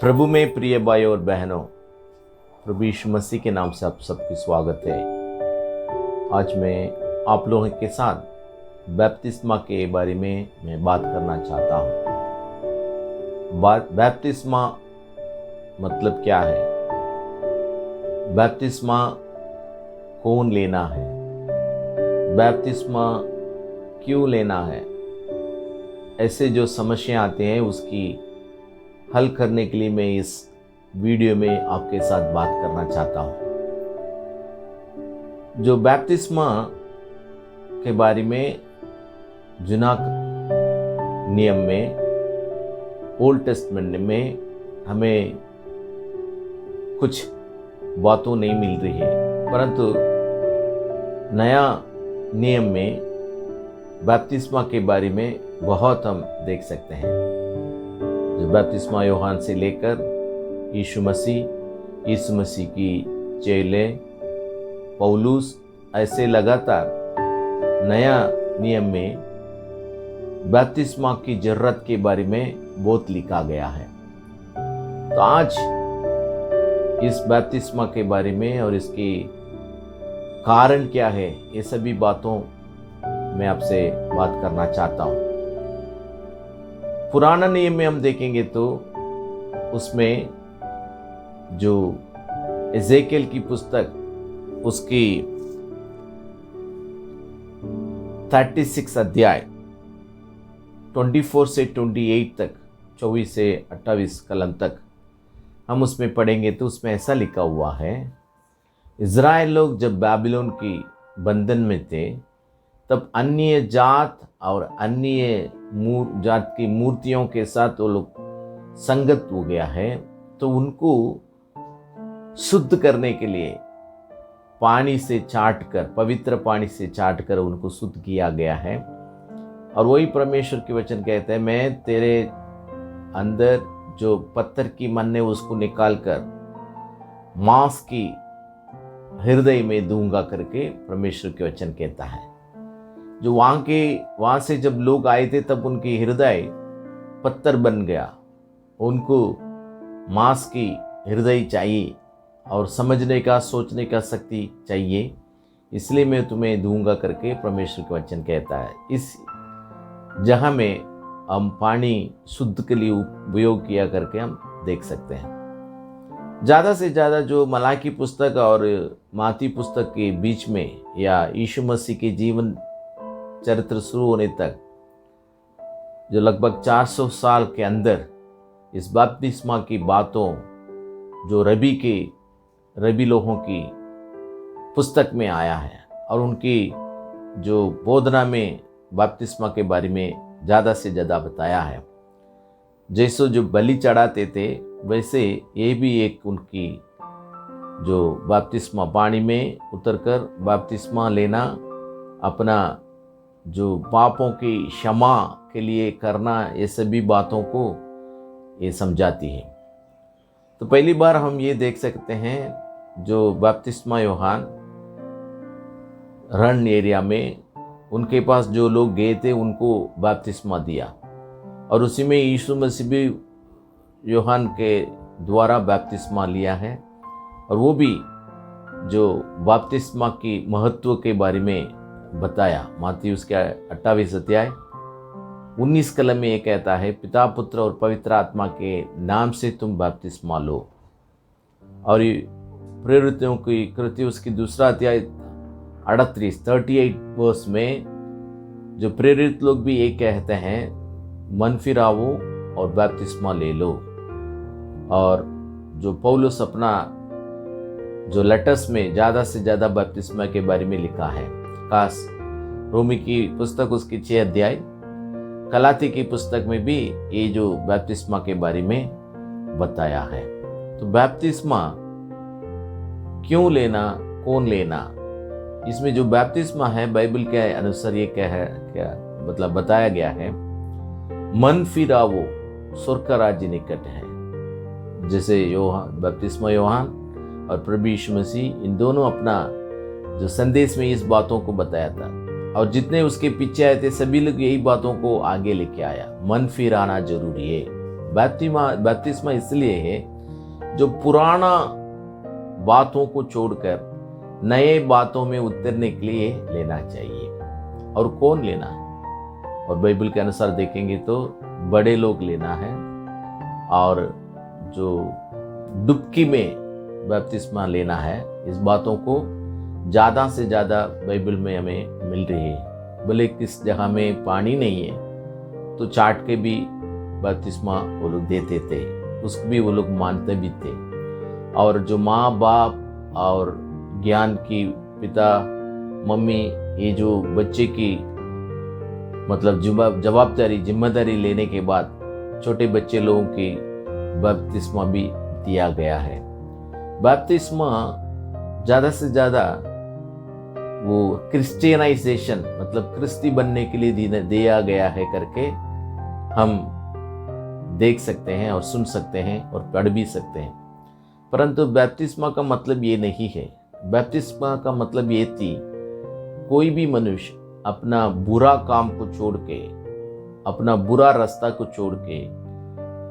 प्रभु में प्रिय भाई और बहनों, प्रभु यीशु मसीह के नाम से आप सबकी स्वागत है। आज मैं आप लोगों के साथ बपतिस्मा के बारे में मैं बात करना चाहता हूँ। बपतिस्मा मतलब क्या है? बपतिस्मा कौन लेना है? बपतिस्मा क्यों लेना है? ऐसे जो समस्या आते हैं उसकी हल करने के लिए मैं इस वीडियो में आपके साथ बात करना चाहता हूँ। जो बपतिस्मा के बारे में जुना नियम में, ओल्ड टेस्टमेंट में हमें कुछ बातों नहीं मिल रही है, परंतु नया नियम में बपतिस्मा के बारे में बहुत हम देख सकते हैं। बपतिस्मा यूहन्ना से लेकर यीशु मसीह की चेले, पौलुस, ऐसे लगातार नया नियम में बपतिस्मा की जरूरत के बारे में बहुत लिखा गया है। तो आज इस बपतिस्मा के बारे में और इसकी कारण क्या है, ये सभी बातों मैं आपसे बात करना चाहता हूँ। पुराना नियम में हम देखेंगे तो उसमें जो एजेकियल की पुस्तक, उसकी 36 अध्याय 24 से 28 तक, 24 से 28 कलम तक हम उसमें पढ़ेंगे तो उसमें ऐसा लिखा हुआ है, इज़राइल लोग जब बाबिलोन की बंधन में थे तब अन्य जात और अन्य जात की मूर्तियों के साथ वो लोग संगत हो गया है। तो उनको शुद्ध करने के लिए पानी से चाट कर, पवित्र पानी से चाट कर उनको शुद्ध किया गया है। और वही परमेश्वर के वचन कहते हैं, मैं तेरे अंदर जो पत्थर की मन है उसको निकाल कर मांस की हृदय में दूंगा करके परमेश्वर के वचन कहता है। जो वहाँ से जब लोग आए थे तब उनकी हृदय पत्थर बन गया, उनको मांस की हृदय चाहिए और समझने का, सोचने का शक्ति चाहिए, इसलिए मैं तुम्हें दूंगा करके परमेश्वर का वचन कहता है। इस जगह में हम पानी शुद्ध के लिए उपयोग किया करके हम देख सकते हैं। ज़्यादा से ज़्यादा जो मलाकी पुस्तक और माती पुस्तक के बीच में या यीशु मसीह के जीवन चरित्र शुरू होने तक जो लगभग 400 साल के अंदर इस बपतिस्मा की बातों जो रबी लोगों की पुस्तक में आया है और उनकी जो बोधना में बपतिस्मा के बारे में ज़्यादा से ज़्यादा बताया है। जैसे जो बलि चढ़ाते थे वैसे ये भी एक उनकी जो बपतिस्मा, पानी में उतरकर बपतिस्मा लेना, अपना जो पापों की क्षमा के लिए करना, ये सभी बातों को ये समझाती है। तो पहली बार हम ये देख सकते हैं जो बपतिस्मा यूहन्ना रण एरिया में उनके पास जो लोग गए थे उनको बपतिस्मा दिया, और उसी में यीशु मसीह भी यूहन्ना के द्वारा बपतिस्मा लिया है। और वो भी जो बपतिस्मा की महत्व के बारे में बताया। मत्ती उसके 28 अध्याय 19 कलम में ये कहता है, पिता, पुत्र और पवित्र आत्मा के नाम से तुम बपतिस्मा लो। और प्रेरितों की कृति उसकी दूसरा अध्याय 38 वर्ष में जो प्रेरित लोग भी ये कहते हैं, मन फिराओ और बपतिस्मा ले लो। और जो पौलुस अपना जो लेटर्स में ज़्यादा से ज़्यादा बपतिस्मा के बारे में लिखा है, खास रोमी की पुस्तक उसकी 6 अध्याय, गलाती की पुस्तक में भी ये जो बपतिस्मा के बारे में बताया है। तो बपतिस्मा क्यों लेना, कौन लेना? इसमें जो बपतिस्मा है बाइबल के अनुसार ये क्या मतलब बताया गया है, मन फिरावो, स्वर्ग का राज्य निकट है। जैसे बपतिस्मा यूहन्ना और प्रभु यीशु मसीह, इन दोनों अपना जो संदेश में इस बातों को बताया था, और जितने उसके पीछे आए थे सभी लोग यही बातों को आगे लेके आया। मन फिराना जरूरी है, बपतिस्मा इसलिए है जो पुराना बातों को छोड़कर नए बातों में उतरने के लिए लेना चाहिए। और कौन लेना है? और बाइबल के अनुसार देखेंगे तो बड़े लोग लेना है, और जो डुबकी में बपतिस्मा लेना है, इस बातों को ज़्यादा से ज़्यादा बाइबल में हमें मिल रही है। भले किस जगह में पानी नहीं है तो चाट के भी बपतिस्मा वो लोग देते थे, उसको भी वो लोग मानते भी थे। और जो माँ बाप और ज्ञान की पिता मम्मी, ये जो बच्चे की मतलब जवाबदारी जिम्मेदारी लेने के बाद छोटे बच्चे लोगों की बपतिस्मा भी दिया गया है। बपतिस्मा ज़्यादा से ज़्यादा वो क्रिश्चियनाइजेशन मतलब क्रिस्ती बनने के लिए दिया गया है करके हम देख सकते हैं और सुन सकते हैं और पढ़ भी सकते हैं। परंतु बपतिस्मा का मतलब ये नहीं है। बपतिस्मा का मतलब ये थी कोई भी मनुष्य अपना बुरा काम को छोड़ के, अपना बुरा रास्ता को छोड़ के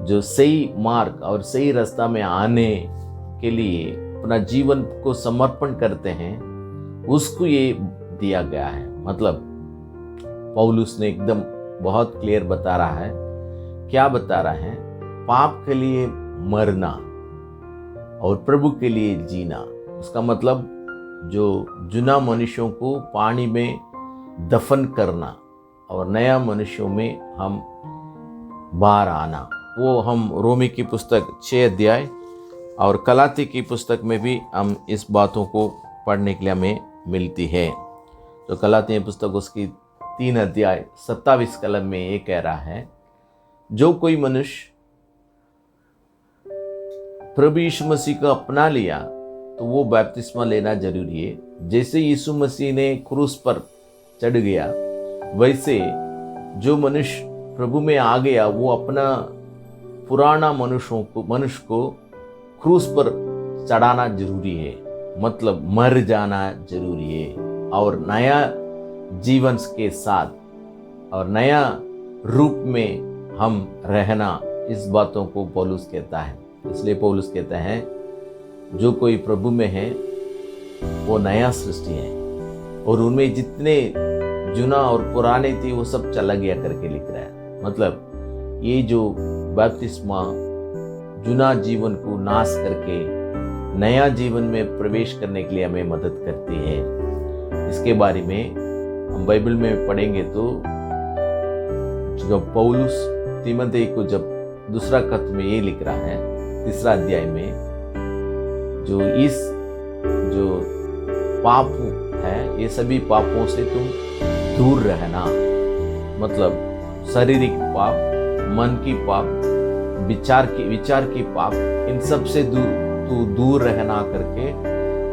जो सही मार्ग और सही रास्ता में आने के लिए अपना जीवन को समर्पण करते हैं, उसको ये दिया गया है। मतलब पौलुस ने एकदम बहुत क्लियर बता रहा है। क्या बता रहा है? पाप के लिए मरना और प्रभु के लिए जीना। उसका मतलब जो जुना मनुष्यों को पानी में दफन करना और नया मनुष्यों में हम बाहर आना, वो हम रोमी की पुस्तक 6 अध्याय और गलाती की पुस्तक में भी हम इस बातों को पढ़ने के लिए हमें मिलती है। तो गलाती पुस्तक उसकी 3 अध्याय 27 कलम में ये कह रहा है, जो कोई मनुष्य प्रभु यीशु मसीह को अपना लिया तो वो बपतिस्मा लेना जरूरी है। जैसे यीशु मसीह ने क्रूस पर चढ़ गया, वैसे जो मनुष्य प्रभु में आ गया वो अपना पुराना मनुष्य को क्रूस पर चढ़ाना जरूरी है, मतलब मर जाना जरूरी है और नया जीवन के साथ और नया रूप में हम रहना, इस बातों को पौलुस कहता है। इसलिए पौलुस कहता है जो कोई प्रभु में है वो नया सृष्टि है और उनमें जितने जुना और पुराने थी वो सब चला गया करके लिख रहा है। मतलब ये जो बपतिस्मा जुना जीवन को नाश करके नया जीवन में प्रवेश करने के लिए हमें मदद करती है। इसके बारे में हम बाइबल में पढ़ेंगे तो जब पौलुस तीमुथियुस को जब दूसरा खत में ये लिख रहा है 3 अध्याय में, जो पाप है ये सभी पापों से तुम दूर रहना, मतलब शारीरिक पाप, मन की पाप, विचार की पाप, इन सब से दूर रहना करके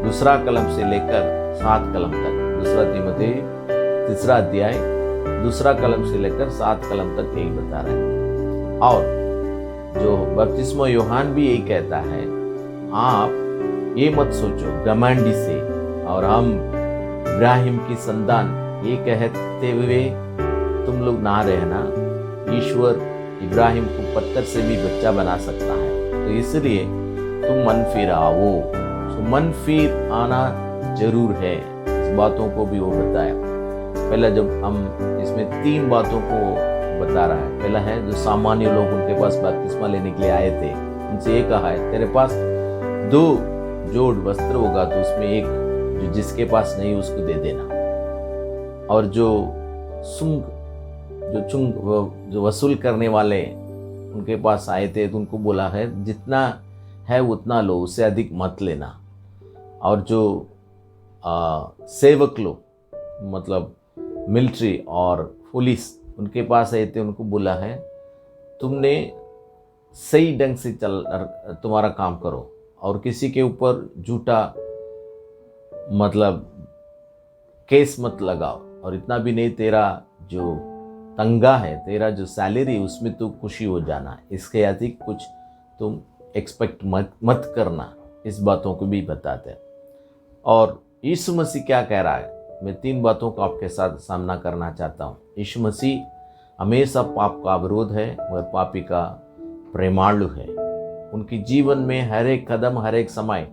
2 कलम से लेकर 7 कलम तक, 2 तीमुथियुस 3 अध्याय 2 कलम से लेकर 7 कलम तक यही बता रहा है। और जो बपतिस्मा यूहन्ना भी यही कहता है, आप ये मत सोचो घमंडी से और हम इब्राहिम की संतान ये कहते हुए तुम लोग ना रहना, ईश्वर इब्राहिम को पत्थर से भी बच्चा बना सकता है, तो इसलिए तुम मन फिर आओ। तो मन फिर आना जरूर है। इस बातों को भी वो बताया। पहला जब हम इसमें 3 बातों को बता रहा है। पहला है जो सामान्य लोग उनके पास बपतिस्मा लेने के लिए आए थे, उनसे ये कहा है तेरे पास 2 जोड़ वस्त्र होगा तो उसमें एक जो जिसके पास नहीं उसको दे देना। और जो जो वसूल करने वाले उनके पास आए थे तो उनको बोला है जितना है उतना लो, उससे अधिक मत लेना। और जो सेवक लोग मतलब मिलिट्री और पुलिस उनके पास आए थे, उनको बोला है तुमने सही ढंग से तुम्हारा काम करो और किसी के ऊपर झूठा मतलब केस मत लगाओ, और इतना भी नहीं, तेरा जो तंगा है, तेरा जो सैलरी उसमें तो खुशी हो जाना, इसके अधिक कुछ तुम एक्सपेक्ट मत करना। इस बातों को भी बताते हैं। और यीशु मसीह क्या कह रहा है, मैं 3 बातों को आपके साथ सामना करना चाहता हूँ। यीशु मसीह हमेशा पाप का विरोध है, वह पापी का प्रेमालु है। उनके जीवन में हर एक कदम, हर एक समय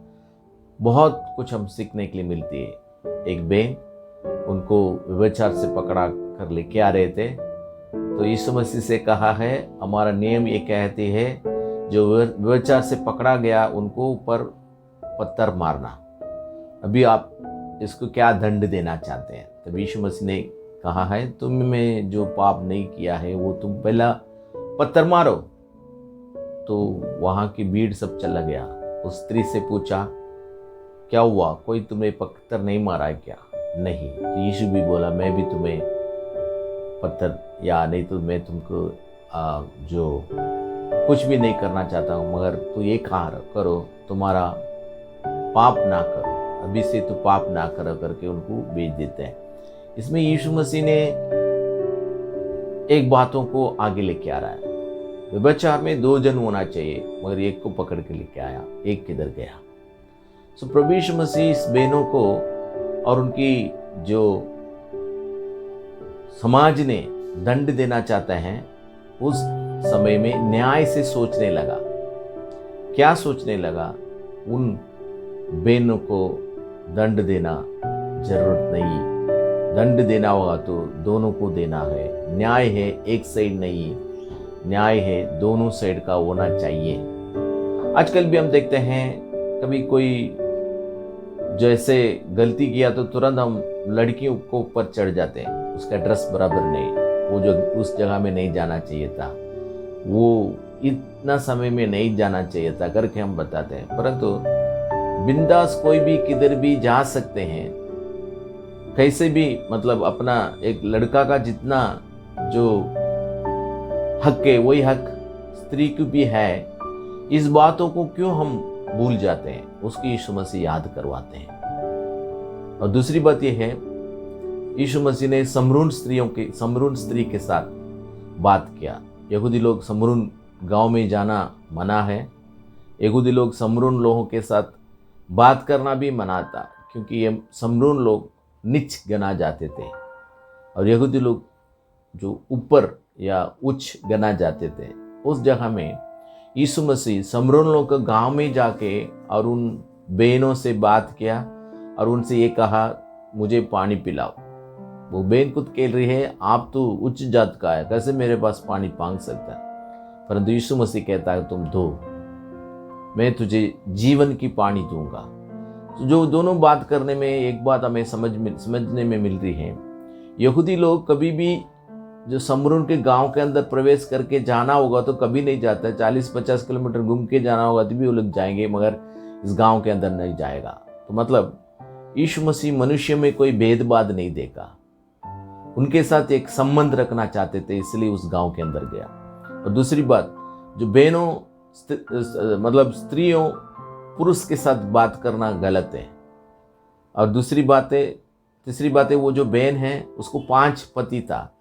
बहुत कुछ हम सीखने के लिए मिलती है। एक बहन उनको व्यभिचार से पकड़ा कर लेके आ रहे थे, तो यीशु मसीह से कहा है, हमारा नियम ये कहती है जो व्यभिचार से पकड़ा गया उनको ऊपर पत्थर मारना। अभी आप इसको क्या दंड देना चाहते हैं? तब यीशु मसीह ने कहा है, तुम में जो पाप नहीं किया है वो तुम पहला पत्थर मारो। तो वहाँ की भीड़ सब चला गया। उस स्त्री से पूछा, क्या हुआ, कोई तुम्हें पत्थर नहीं मारा है क्या? नहीं। तो यीशु भी बोला, मैं भी तुम्हें पत्थर या नहीं तो मैं तुमको जो कुछ भी नहीं करना चाहता हूँ, मगर तू ये करो, तुम्हारा पाप ना करो, अभी से तो पाप ना करो करके उनको भेज देते हैं। इसमें यीशु मसीह ने एक बातों को आगे लेके आ रहा है। व्यभिचार में 2 जन होना चाहिए, मगर एक को पकड़ के लेके आया, एक किधर गया? सो प्रभु यीशु मसीह इस बहनों को और उनकी जो समाज ने दंड देना चाहते हैं, उस समय में न्याय से सोचने लगा। क्या सोचने लगा? उन बहनों को दंड देना जरूरत नहीं, दंड देना होगा तो दोनों को देना है। न्याय है एक साइड नहीं, न्याय है दोनों साइड का होना चाहिए। आजकल भी हम देखते हैं, कभी कोई जैसे गलती किया तो तुरंत हम लड़कियों को ऊपर चढ़ जाते हैं, उसका ड्रेस बराबर नहीं, वो जो उस जगह में नहीं जाना चाहिए था, वो इतना समय में नहीं जाना चाहिए था करके हम बताते हैं। परंतु बिंदास कोई भी किधर भी जा सकते हैं, कैसे भी, मतलब अपना एक लड़का का जितना जो हक है वही हक स्त्री को भी है। इस बातों को क्यों हम भूल जाते हैं? उसकी यीशु मसीह याद करवाते हैं। और दूसरी बात यह है, यीशु मसीह ने समरून स्त्री के साथ बात किया। यहूदी लोग समरून गांव में जाना मना है। यहूदी लोग समरून लोगों के साथ बात करना भी मना था, क्योंकि ये समरून लोग नीच गना जाते थे और यहूदी लोग जो ऊपर या उच्च गना जाते थे। उस जगह में यीशु मसीह समरून लोग के गांव में जाके और उन बहनों से बात किया और उनसे ये कहा, मुझे पानी पिलाओ। वो बहन खुद कह रही है, आप तो उच्च जात का है, कैसे मेरे पास पानी मांग सकता है? परंतु यीशु मसीह कहता है, तुम दो, मैं तुझे जीवन की पानी दूंगा। तो जो दोनों बात करने में एक बात हमें समझने में मिल रही है, यहूदी लोग कभी भी जो समरून के गांव के अंदर प्रवेश करके जाना होगा तो कभी नहीं जाता है। 40-50 किलोमीटर घूम के जाना होगा तो भी वो लोग जाएंगे, मगर इस गांव के अंदर नहीं जाएगा। तो मतलब यीशु मसीह मनुष्य में कोई भेदभाव नहीं देखा, उनके साथ एक संबंध रखना चाहते थे, इसलिए उस गांव के अंदर गया। और दूसरी बात, जो बहनों मतलब स्त्रियों पुरुष के साथ बात करना गलत है। और तीसरी बात है, वो जो बहन है उसको 5 पति था,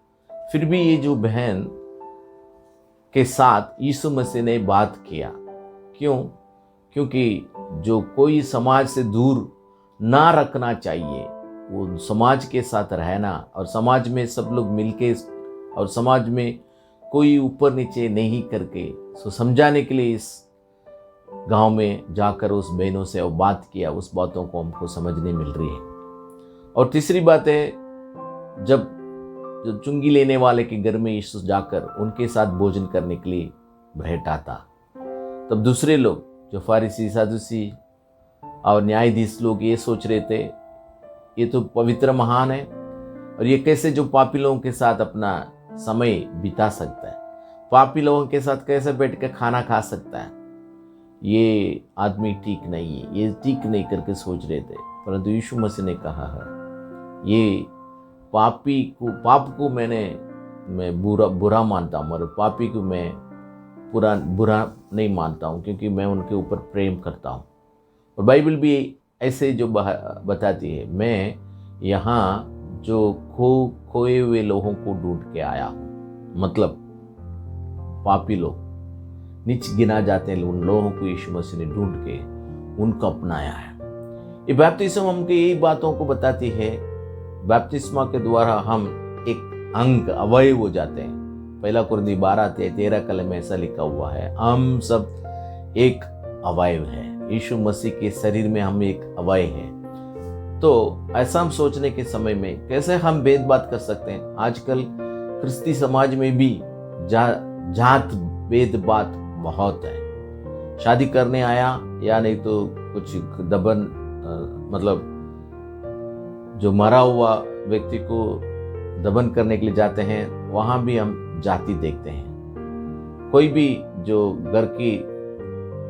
फिर भी ये जो बहन के साथ यीशु मसीह ने बात किया। क्यों? क्योंकि जो कोई समाज से दूर ना रखना चाहिए, वो समाज के साथ रहना और समाज में सब लोग मिलके और समाज में कोई ऊपर नीचे नहीं करके सो समझाने के लिए इस गांव में जाकर उस बहनों से बात किया। उस बातों को हमको समझने मिल रही है। और तीसरी बात है, जब जो चुंगी लेने वाले के घर में यीशु जाकर उनके साथ भोजन करने के लिए बैठा था, तब दूसरे लोग जो फारिसी, सादुसी और न्यायाधीश लोग ये सोच रहे थे, ये तो पवित्र महान है और ये कैसे जो पापी लोगों के साथ अपना समय बिता सकता है, पापी लोगों के साथ कैसे बैठ कर खाना खा सकता है, ये आदमी ठीक नहीं है, ये ठीक नहीं करके सोच रहे थे। परंतु यीशु मसीह ने कहा है, ये पाप को मैं बुरा मानता हूँ और पापी को मैं बुरा नहीं मानता हूँ, क्योंकि मैं उनके ऊपर प्रेम करता हूँ। और बाइबल भी ऐसे जो बताती है, मैं यहाँ जो खोए हुए लोगों को ढूंढ के आया हूँ। मतलब पापी लोग, नीच गिना जाते हैं उन लोगों को यीशु मसीह ने ढूंढ के उनको अपनाया है। ये बैप्टिस्म हमको यही बातों को बताती है। बैप्तिस्मा के द्वारा हम एक अंग अवयव हो जाते हैं। पहला कुरिन्ती 12:13 में ऐसा लिखा हुआ है, हम सब एक अवयव है। यीशु मसीह के शरीर में हम एक अवयव हैं। तो ऐसा हम सोचने के समय में कैसे हम भेदभाव कर सकते हैं? आजकल क्रिस्ती समाज में भी जात भेदभाव बहुत है। शादी करने आया या नहीं तो कुछ दबन मतलब जो मरा हुआ व्यक्ति को दबन करने के लिए जाते हैं, वहाँ भी हम जाति देखते हैं। कोई भी जो घर की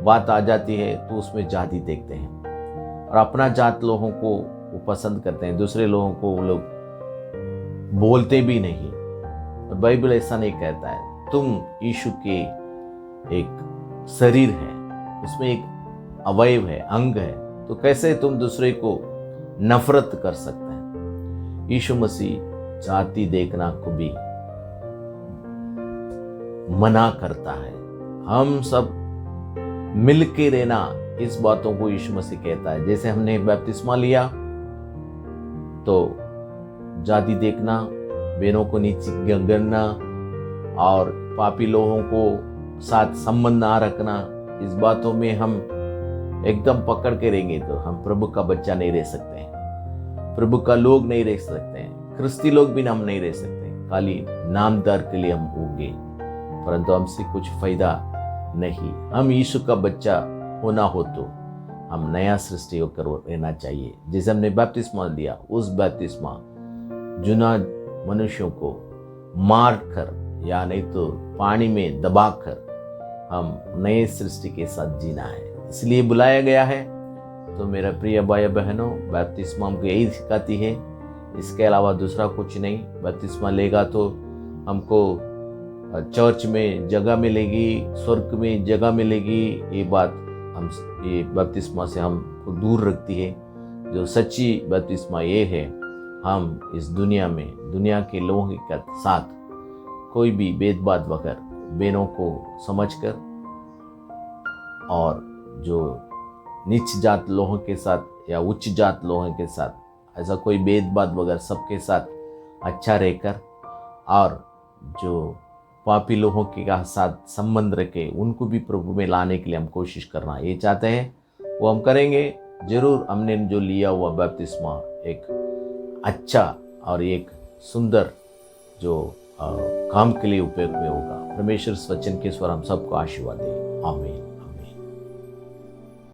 बात आ जाती है तो उसमें जाति देखते हैं और अपना जात लोगों को वो पसंद करते हैं, दूसरे लोगों को वो लोग बोलते भी नहीं। और बाइबल ऐसा नहीं कहता है। तुम यीशु के एक शरीर है, उसमें एक अवयव है, अंग है, तो कैसे तुम दूसरे को नफरत कर सकते हैं? यीशु मसीह जाति देखना को भी मना करता है। हम सब मिल के रहना, इस बातों को यीशु मसीह कहता है। जैसे हमने बपतिस्मा लिया तो जाति देखना, बहनों को नीचे गिरना और पापी लोगों को साथ संबंध ना रखना, इस बातों में हम एकदम पकड़ के रहेंगे तो हम प्रभु का बच्चा नहीं रह सकते हैं, प्रभु का लोग नहीं रह सकते हैं, क्रिस्ती लोग भी हम नहीं रह सकते। खाली नामदार के लिए हम होंगे, परंतु हमसे कुछ फायदा नहीं। हम यीशु का बच्चा होना हो तो हम नया सृष्टि होकर रहना चाहिए। जैसे हमने बपतिस्मा दिया, उस बपतिस्मा जुना मनुष्यों को मार कर या नहीं तो पानी में दबाकर हम नए सृष्टि के साथ जीना है, इसलिए बुलाया गया है। तो मेरा प्रिय भाई बहनों, बपतिस्मा हमको यही सिखाती है, इसके अलावा दूसरा कुछ नहीं। बपतिस्मा लेगा तो हमको चर्च में जगह मिलेगी, स्वर्ग में जगह मिलेगी, ये बात हम ये बपतिस्मा से हमको दूर रखती है। जो सच्ची बपतिस्मा ये है, हम इस दुनिया में दुनिया के लोगों के साथ कोई भी भेदभाव बगैर बहनों को समझकर और जो नीच जात लोगों के साथ या उच्च जात लोगों के साथ ऐसा कोई भेदभाव बगैर सबके साथ अच्छा रहकर और जो पापी लोगों के साथ संबंध रखे उनको भी प्रभु में लाने के लिए हम कोशिश करना ये चाहते हैं, वो हम करेंगे जरूर। हमने जो लिया हुआ बपतिस्मा एक अच्छा और एक सुंदर जो काम के लिए उपयोग में होगा। परमेश्वर वचन के स्वर हम सबको आशीर्वाद दे। आमीन।